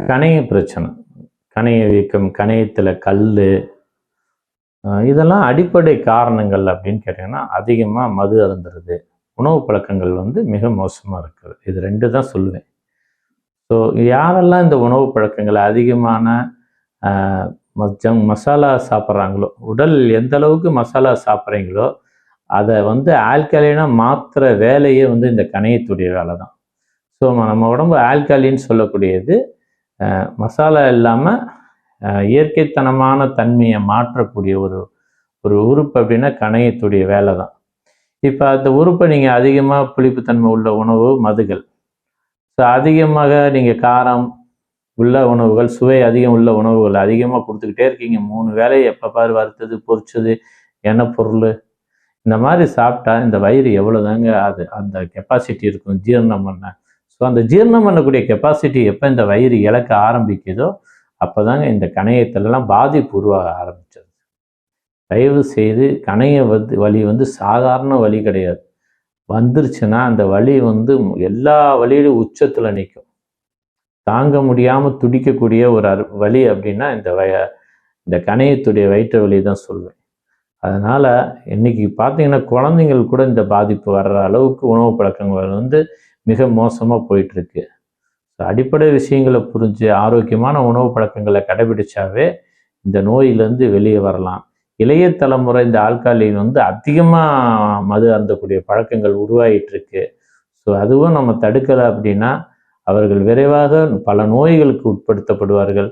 கணைய பிரச்சனை, கணைய வீக்கம், கணையத்தில் கல், இதெல்லாம் அடிப்படை காரணங்கள் அப்படின்னு கேட்டிங்கன்னா அதிகமாக மது அருந்துறது, உணவு பழக்கங்கள் மிக மோசமாக இருக்குது. இது 2 தான் சொல்லுவேன். ஸோ யாரெல்லாம் இந்த உணவு பழக்கங்களை அதிகமான மசாலா சாப்பிட்றாங்களோ, உடல் எந்த அளவுக்கு மசாலா சாப்பிட்றீங்களோ அதை ஆல்கலைனாக மாற்றுற வேலையே இந்த கணையத்துடைய வேலை தான். ஸோ நம்ம உடம்பு ஆல்கலின்னு சொல்லக்கூடியது மசாலா இல்லாமல் இயற்கைத்தனமான தன்மையை மாற்றக்கூடிய ஒரு உறுப்பு அப்படின்னா கணையத்துடைய வேலை தான். இப்போ அந்த உறுப்பை நீங்கள் அதிகமாக புளிப்புத்தன்மை உள்ள உணவு, மதுகள், ஸோ அதிகமாக நீங்கள் காரம் உள்ள உணவுகள், சுவை அதிகம் உள்ள உணவுகள் அதிகமாக கொடுத்துக்கிட்டே இருக்கீங்க. 3 வேலை எப்போ பாரு வறுத்தது, பொரிச்சது, எண்ணெய் பொருள், இந்த மாதிரி சாப்பிட்டா இந்த வயிறு எவ்வளோதாங்க அந்த கெப்பாசிட்டி இருக்கும் ஜீரணம் பண்ண. ஸோ அந்த ஜீரணம் பண்ணக்கூடிய கெப்பாசிட்டி எப்போ இந்த வயிறு இழக்க ஆரம்பிக்குதோ அப்போ தாங்க இந்த கணையத்திலலாம் பாதிப்பு உருவாக ஆரம்பிச்சது. தயவு செய்து கணைய வலி சாதாரண வலி கிடையாது. வந்துருச்சுன்னா அந்த வலி எல்லா வலியிலும் உச்சத்தில் நிற்கும். தாங்க முடியாமல் துடிக்கக்கூடிய ஒரு வலி அப்படின்னா இந்த கணையத்துடைய வயிற்று வலி தான் சொல்வேன். அதனால் இன்னைக்கு பார்த்தீங்கன்னா குழந்தைங்கள் கூட இந்த பாதிப்பு வர்ற அளவுக்கு உணவு பழக்கங்கள் மிக மோசமாக போயிட்டுருக்கு. அடிப்படை விஷயங்களை புரிஞ்சு ஆரோக்கியமான உணவு பழக்கங்களை கடைபிடிச்சாவே இந்த நோயிலேருந்து வெளியே வரலாம். இளைய தலைமுறை இந்த ஆல்கஹாலின் அதிகமாக மது அருந்தக்கூடிய பழக்கங்கள் உருவாகிட்டு இருக்கு. ஸோ அதுவும் நம்ம தடுக்கலை அப்படின்னா அவர்கள் விரைவாக பல நோய்களுக்கு உட்படுத்தப்படுவார்கள்.